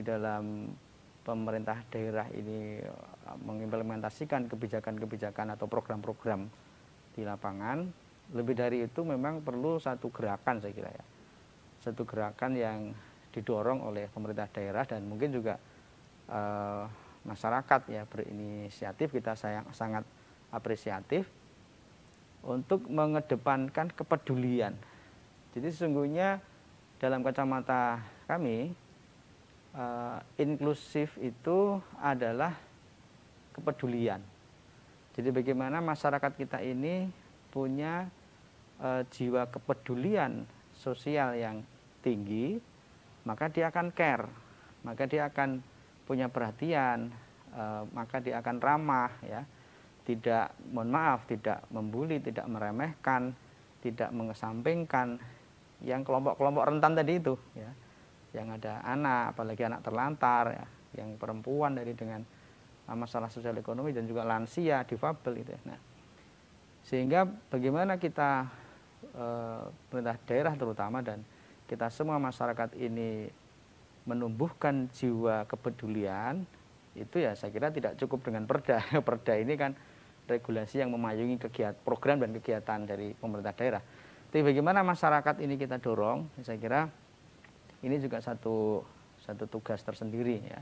dalam pemerintah daerah ini mengimplementasikan kebijakan-kebijakan atau program-program di lapangan, lebih dari itu memang perlu satu gerakan saya kira ya. Satu gerakan yang didorong oleh pemerintah daerah dan mungkin juga masyarakat ya berinisiatif, kita sangat apresiatif untuk mengedepankan kepedulian. Jadi sesungguhnya dalam kacamata kami inklusif itu adalah kepedulian. Jadi bagaimana masyarakat kita ini punya jiwa kepedulian sosial yang tinggi, maka dia akan care, maka dia akan punya perhatian, maka dia akan ramah ya, tidak, mohon maaf, tidak membuli, tidak meremehkan, tidak mengesampingkan yang kelompok-kelompok rentan tadi itu ya, yang ada anak, apalagi anak terlantar ya, yang perempuan dari dengan masalah sosial ekonomi dan juga lansia, difabel itu ya. Nah, sehingga bagaimana kita pemerintah daerah terutama dan kita semua masyarakat ini menumbuhkan jiwa kepedulian itu ya, saya kira tidak cukup dengan perda. Perda ini kan regulasi yang memayungi program dan kegiatan dari pemerintah daerah. Tapi bagaimana masyarakat ini kita dorong, saya kira ini juga satu tugas tersendiri ya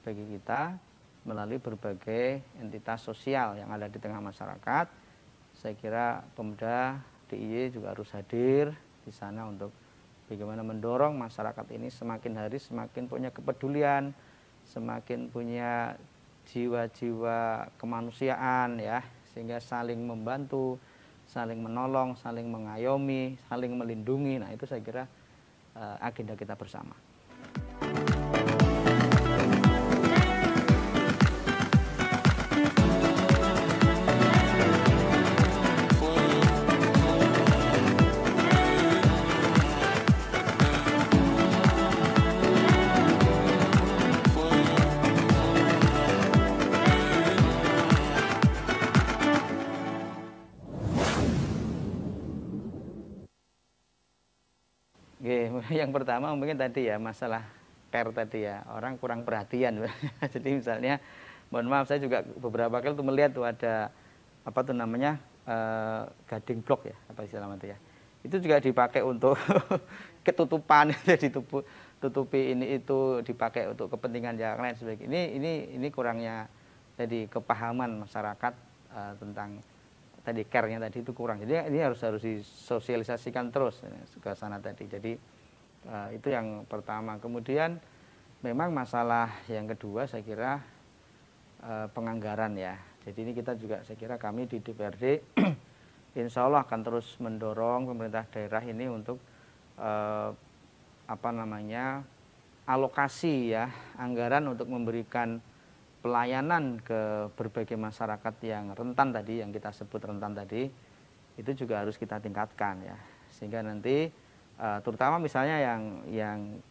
bagi kita melalui berbagai entitas sosial yang ada di tengah masyarakat. Saya kira Pemda DIY juga harus hadir di sana untuk bagaimana mendorong masyarakat ini semakin hari semakin punya kepedulian, semakin punya jiwa-jiwa kemanusiaan ya, sehingga saling membantu, saling menolong, saling mengayomi, saling melindungi. Nah, itu saya kira agenda kita bersama. Yang pertama mungkin tadi ya masalah care tadi ya, orang kurang perhatian. Jadi misalnya, mohon maaf saya juga beberapa kali tuh melihat tuh ada apa tuh namanya guarding block ya, apa istilahnya itu ya. Itu juga dipakai untuk ketutupan, jadi tutupi ini itu dipakai untuk kepentingan yang lain sebagainya. Ini kurangnya jadi kepahaman masyarakat tentang tadi care-nya tadi itu kurang. Jadi ini harus disosialisasikan terus ke sana tadi. Jadi itu yang pertama. Kemudian memang masalah yang kedua saya kira penganggaran ya. Jadi ini kita juga saya kira kami di DPRD insya Allah akan terus mendorong pemerintah daerah ini untuk alokasi ya anggaran untuk memberikan pelayanan ke berbagai masyarakat yang rentan tadi, yang kita sebut rentan tadi, itu juga harus kita tingkatkan ya, sehingga nanti terutama misalnya yang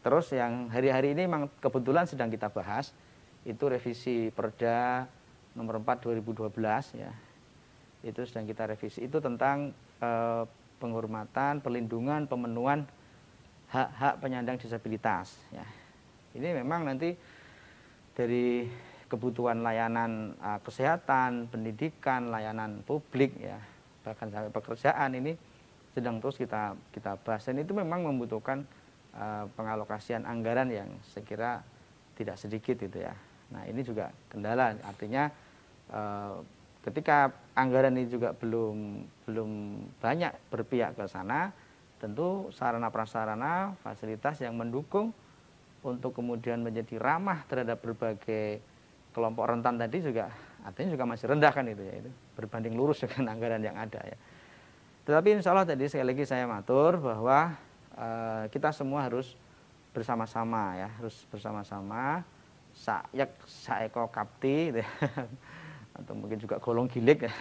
hari-hari ini memang kebetulan sedang kita bahas itu revisi Perda nomor 4 2012 ya, itu sedang kita revisi, itu tentang penghormatan, perlindungan, pemenuhan hak-hak penyandang disabilitas ya. Ini memang nanti dari kebutuhan layanan kesehatan, pendidikan, layanan publik ya, bahkan sampai pekerjaan ini sedang terus kita bahas, dan itu memang membutuhkan pengalokasian anggaran yang saya kira tidak sedikit itu ya. Nah, ini juga kendala, artinya ketika anggaran ini juga belum banyak berpihak ke sana, tentu sarana prasarana fasilitas yang mendukung untuk kemudian menjadi ramah terhadap berbagai kelompok rentan tadi juga artinya juga masih rendah kan itu ya, itu berbanding lurus dengan anggaran yang ada ya. Tetapi insya Allah tadi sekali lagi saya matur bahwa kita semua harus bersama-sama ya, harus bersama-sama sayak saeko kapti gitu ya. Atau mungkin juga golong gilik ya.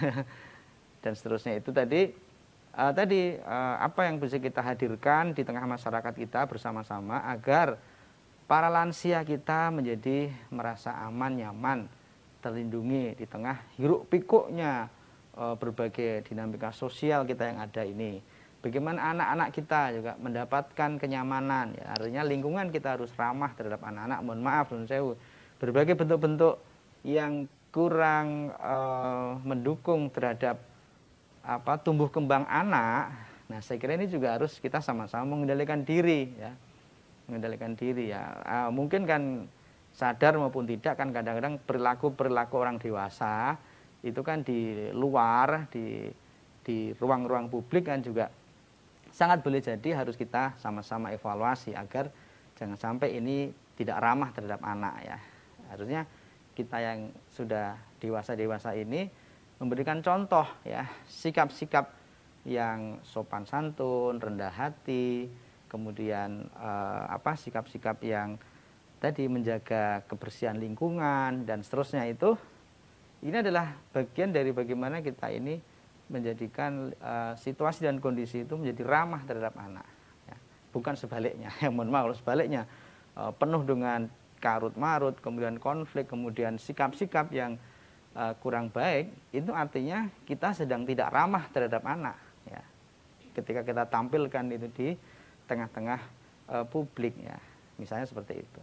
Dan seterusnya itu tadi apa yang bisa kita hadirkan di tengah masyarakat kita bersama-sama agar para lansia kita menjadi merasa aman, nyaman, terlindungi di tengah hiruk pikuknya berbagai dinamika sosial kita yang ada ini. bagaimana anak-anak kita juga mendapatkan kenyamanan. Ya, artinya lingkungan kita harus ramah terhadap anak-anak. Mohon maaf, nun sewu, berbagai bentuk-bentuk yang kurang mendukung terhadap tumbuh kembang anak. Nah, saya kira ini juga harus kita sama-sama mengendalikan diri, ya, mengendalikan diri, ya. Mungkin kan sadar maupun tidak kan kadang-kadang perilaku orang dewasa itu kan di luar, di ruang-ruang publik kan juga sangat boleh jadi harus kita sama-sama evaluasi agar jangan sampai ini tidak ramah terhadap anak, ya. Harusnya kita yang sudah dewasa ini memberikan contoh, ya, sikap-sikap yang sopan santun, rendah hati, kemudian sikap-sikap yang tadi menjaga kebersihan lingkungan dan seterusnya. Itu ini adalah bagian dari bagaimana kita ini menjadikan situasi dan kondisi itu menjadi ramah terhadap anak, ya. Bukan sebaliknya, yang mohon maaf, sebaliknya penuh dengan karut marut, kemudian konflik, kemudian sikap-sikap yang kurang baik, itu artinya kita sedang tidak ramah terhadap anak, ya. Ketika kita tampilkan itu di tengah-tengah publik, ya, misalnya seperti itu.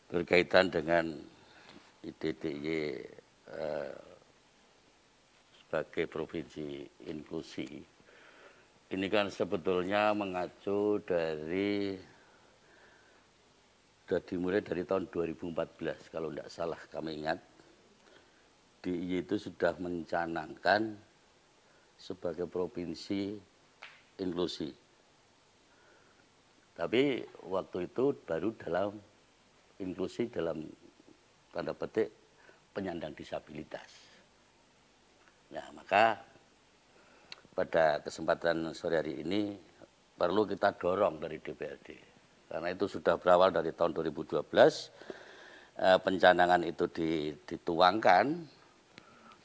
Berkaitan dengan IDDY sebagai provinsi inklusi, ini kan sebetulnya mengacu dari sudah dimulai dari tahun 2014 kalau tidak salah kami ingat. DIY itu sudah mencanangkan sebagai provinsi inklusi. Tapi waktu itu baru dalam inklusi dalam tanda petik penyandang disabilitas. Nah, maka pada kesempatan sore hari ini perlu kita dorong dari DPRD. Karena itu sudah berawal dari tahun 2012, pencanangan itu dituangkan,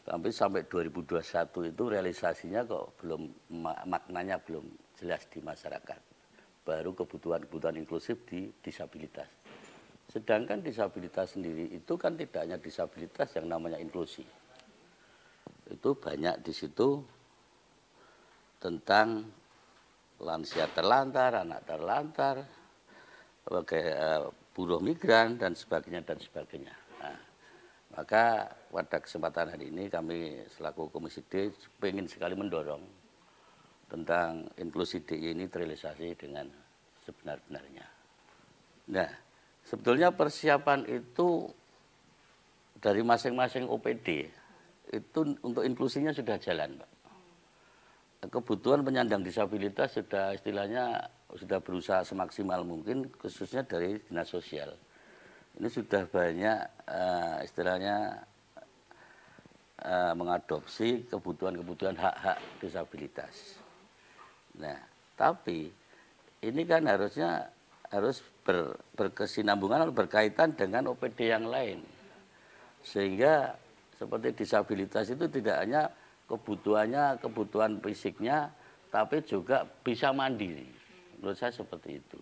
tapi sampai 2021 itu realisasinya kok belum, maknanya belum jelas di masyarakat. Baru kebutuhan-kebutuhan inklusif di disabilitas. Sedangkan disabilitas sendiri itu kan tidak hanya disabilitas yang namanya inklusi. Itu banyak di situ tentang lansia terlantar, anak terlantar, buruh migran dan sebagainya dan sebagainya. Nah, maka pada kesempatan hari ini kami selaku Komisi D ingin sekali mendorong tentang inklusi DIY ini terrealisasi dengan sebenar-benarnya. Nah, sebetulnya persiapan itu dari masing-masing OPD itu untuk inklusinya sudah jalan, Pak. Kebutuhan penyandang disabilitas sudah istilahnya sudah berusaha semaksimal mungkin, khususnya dari dinas sosial. Ini sudah banyak istilahnya mengadopsi kebutuhan-kebutuhan hak-hak disabilitas. Nah, tapi ini kan harusnya harus berkesinambungan atau berkaitan dengan OPD yang lain. Sehingga seperti disabilitas itu tidak hanya kebutuhannya, kebutuhan fisiknya, tapi juga bisa mandiri. Menurut saya seperti itu.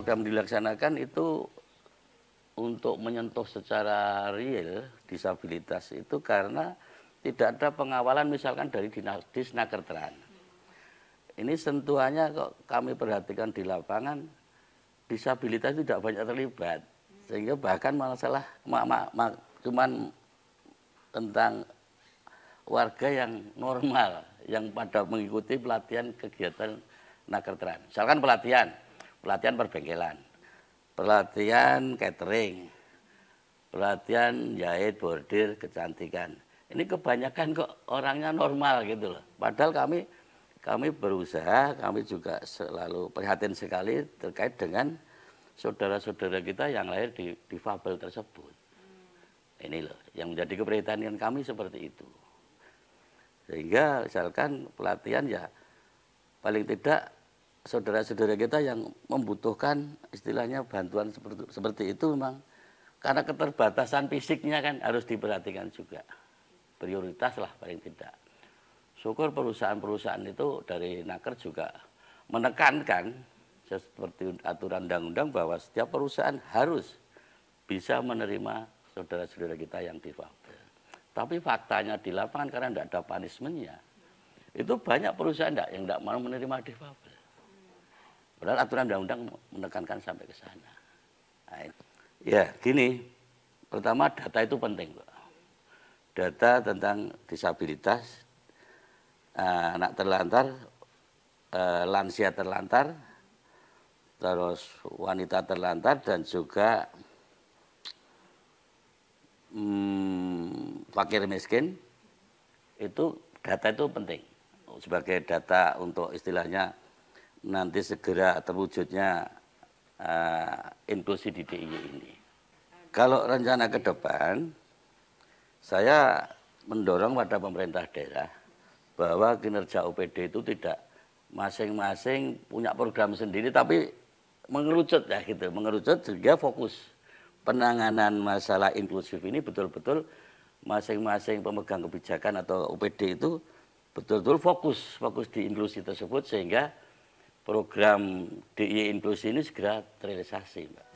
program dilaksanakan itu untuk menyentuh secara real disabilitas itu karena tidak ada pengawalan misalkan dari Disnakertran. Ini sentuhannya kok kami perhatikan di lapangan, disabilitas tidak banyak terlibat. Sehingga bahkan masalah cuman tentang warga yang normal, yang pada mengikuti pelatihan kegiatan Nakertran. Misalkan pelatihan perbengkelan, pelatihan catering, pelatihan jahit, bordir, kecantikan. Ini kebanyakan kok orangnya normal gitu loh. Padahal kami berusaha, kami juga selalu prihatin sekali terkait dengan saudara-saudara kita yang lahir di difabel tersebut. Ini loh, yang menjadi keprihatinan kami seperti itu. Sehingga misalkan pelatihan ya paling tidak saudara-saudara kita yang membutuhkan istilahnya bantuan seperti itu memang karena keterbatasan fisiknya kan harus diperhatikan juga. Prioritas lah paling tidak. Syukur perusahaan-perusahaan itu dari Naker juga menekankan seperti aturan undang-undang bahwa setiap perusahaan harus bisa menerima saudara-saudara kita yang difabel. Tapi faktanya di lapangan karena tidak ada punishment-nya, itu banyak perusahaan yang tidak mau menerima difabel. Padahal aturan undang-undang menekankan sampai ke sana. Nah, ya gini, pertama data itu penting, Pak. Data tentang disabilitas, anak terlantar, lansia terlantar, terus wanita terlantar, dan juga fakir miskin, itu data itu penting sebagai data untuk istilahnya nanti segera terwujudnya inklusi di DIY ini. Kalau rencana ke depan, saya mendorong pada pemerintah daerah bahwa kinerja OPD itu tidak masing-masing punya program sendiri, tapi mengerucut ya gitu, mengerucut sehingga fokus penanganan masalah inklusif ini betul-betul masing-masing pemegang kebijakan atau OPD itu betul-betul fokus di inklusi tersebut sehingga program DIY inklusi ini segera terrealisasi, Mbak.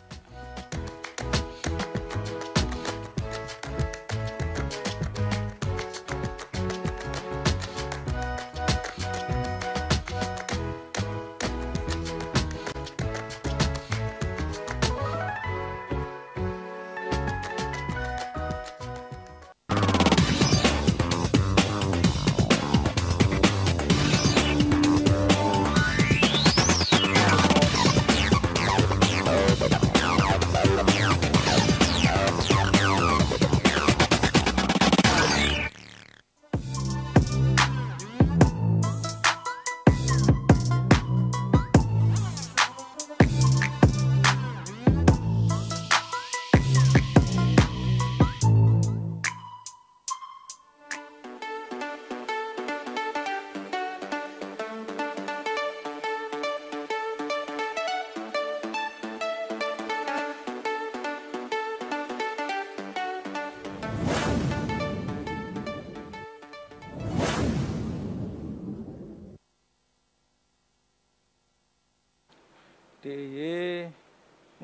DIY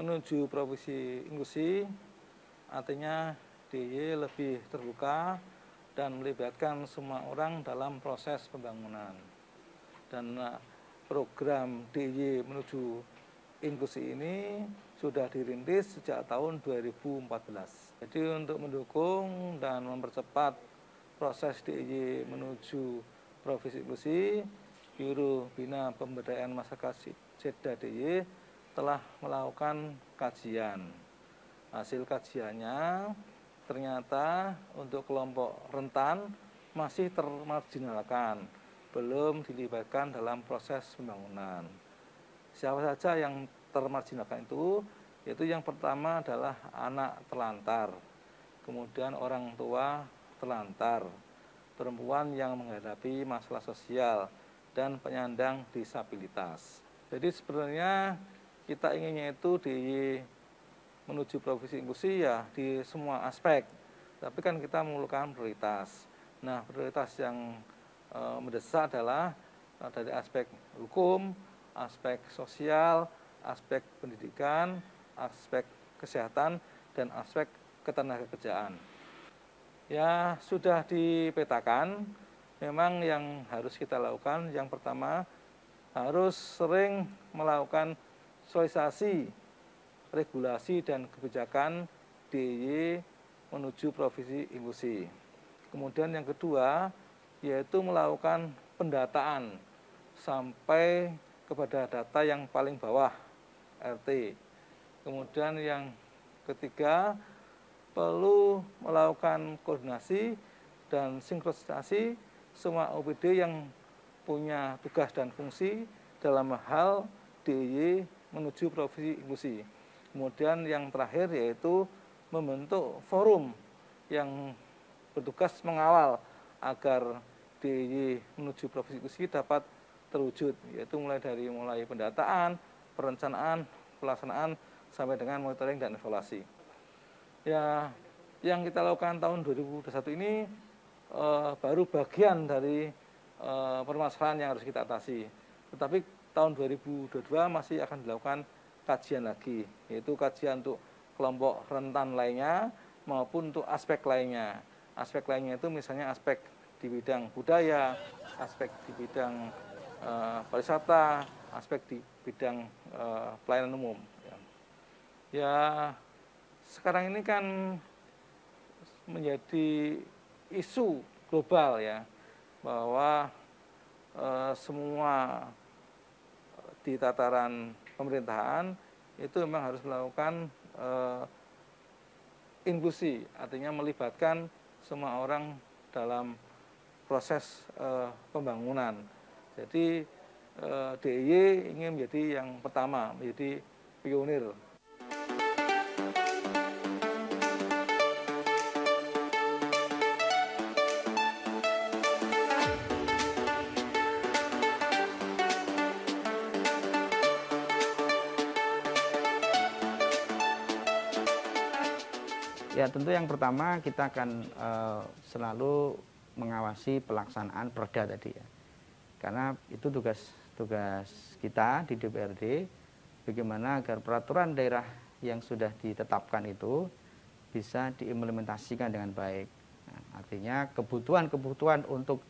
menuju profesi inklusi, artinya DIY lebih terbuka dan melibatkan semua orang dalam proses pembangunan. Dan program DIY menuju inklusi ini sudah dirintis sejak tahun 2014. Jadi untuk mendukung dan mempercepat proses DIY menuju profesi inklusi, Biro Bina Pemberdayaan Masyarakat Seda DIY telah melakukan kajian. Hasil kajiannya ternyata untuk kelompok rentan masih termarginalkan, belum dilibatkan dalam proses pembangunan. Siapa saja yang termarginalkan itu? Yaitu yang pertama adalah anak terlantar, kemudian orang tua terlantar, perempuan yang menghadapi masalah sosial, dan penyandang disabilitas. Jadi sebenarnya kita inginnya itu DIY menuju profesi inklusi ya di semua aspek. Tapi kan kita memerlukan prioritas. Nah, prioritas yang mendesak adalah dari aspek hukum, aspek sosial, aspek pendidikan, aspek kesehatan, dan aspek ketenagakerjaan. Ya, sudah dipetakan, memang yang harus kita lakukan, yang pertama harus sering melakukan sosialisasi, regulasi, dan kebijakan DIY menuju profesi inklusi. Kemudian yang kedua, yaitu melakukan pendataan sampai kepada data yang paling bawah, RT. Kemudian yang ketiga, perlu melakukan koordinasi dan sinkronisasi semua OPD yang punya tugas dan fungsi dalam hal DIY menuju profesi inklusi. Kemudian yang terakhir yaitu membentuk forum yang bertugas mengawal agar DIY menuju profesi inklusi dapat terwujud, yaitu mulai pendataan, perencanaan, pelaksanaan, sampai dengan monitoring dan evaluasi. Ya, yang kita lakukan tahun 2021 ini baru bagian dari permasalahan yang harus kita atasi. Tetapi tahun 2022 masih akan dilakukan kajian lagi, yaitu kajian untuk kelompok rentan lainnya maupun untuk aspek lainnya. Aspek lainnya itu misalnya aspek di bidang budaya, aspek di bidang pariwisata, aspek di bidang pelayanan umum. Ya, sekarang ini kan menjadi isu global ya, bahwa semua di tataran pemerintahan itu memang harus melakukan inklusi, artinya melibatkan semua orang dalam proses pembangunan. Jadi DIY ingin menjadi yang pertama, menjadi pionir. Ya, tentu yang pertama kita akan selalu mengawasi pelaksanaan Perda tadi ya. Karena itu tugas kita di DPRD, bagaimana agar peraturan daerah yang sudah ditetapkan itu bisa diimplementasikan dengan baik. Nah, artinya kebutuhan untuk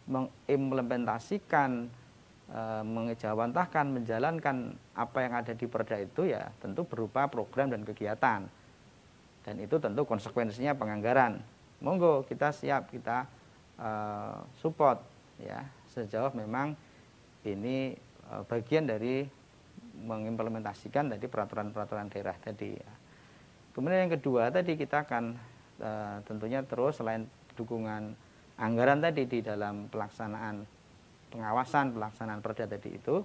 mengimplementasikan, mengejawantahkan, menjalankan apa yang ada di Perda itu ya tentu berupa program dan kegiatan. Dan itu tentu konsekuensinya penganggaran. Monggo kita siap, kita support ya, sejauh memang ini bagian dari mengimplementasikan tadi peraturan-peraturan daerah tadi ya. Kemudian yang kedua tadi kita akan tentunya terus selain dukungan anggaran tadi di dalam pelaksanaan pengawasan pelaksanaan Perda tadi itu,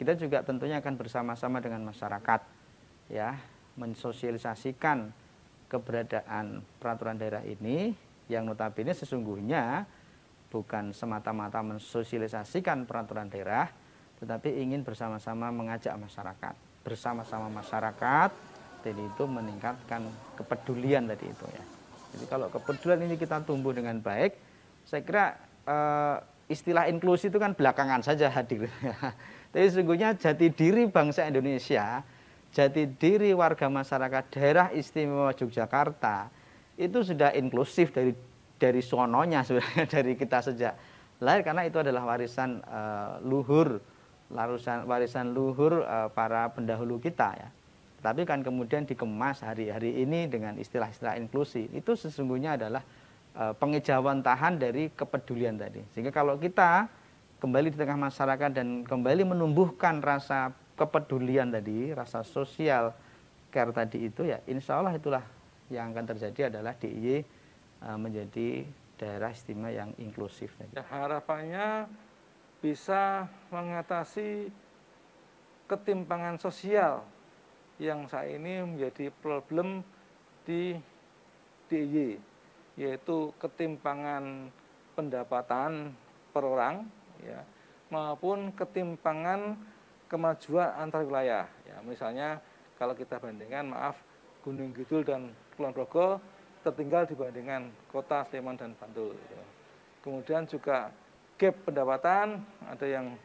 kita juga tentunya akan bersama-sama dengan masyarakat ya, mensosialisasikan keberadaan peraturan daerah ini yang notabene sesungguhnya bukan semata-mata mensosialisasikan peraturan daerah, tetapi ingin bersama-sama mengajak masyarakat, bersama-sama masyarakat, jadi itu meningkatkan kepedulian tadi itu ya. Jadi kalau kepedulian ini kita tumbuh dengan baik, saya kira istilah inklusi itu kan belakangan saja hadir. Tapi sesungguhnya jati diri bangsa Indonesia, jati diri warga masyarakat daerah istimewa Yogyakarta itu sudah inklusif dari sononya sebenarnya, dari kita sejak lahir, karena itu adalah warisan luhur para pendahulu kita ya. Tapi kan kemudian dikemas hari-hari ini dengan istilah-istilah inklusi, itu sesungguhnya adalah pengejawantahan dari kepedulian tadi. Sehingga kalau kita kembali di tengah masyarakat dan kembali menumbuhkan rasa kepedulian tadi, rasa sosial care tadi itu ya, insya Allah itulah yang akan terjadi adalah DIY menjadi daerah istimewa yang inklusif. Ya, harapannya bisa mengatasi ketimpangan sosial yang saat ini menjadi problem di DIY, yaitu ketimpangan pendapatan per orang ya, maupun ketimpangan kemajuan antar wilayah ya. Misalnya kalau kita bandingkan Gunung Kidul dan Kulon Progo tertinggal dibandingkan kota Sleman dan Bantul ya. Kemudian juga gap pendapatan, ada yang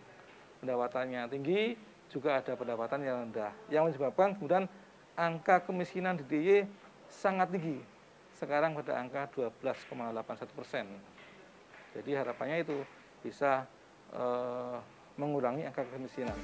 pendapatannya tinggi, juga ada pendapatan yang rendah, yang menyebabkan kemudian angka kemiskinan di DIY sangat tinggi. Sekarang pada angka 12,81%. Jadi harapannya itu bisa mengurangi angka kemiskinan.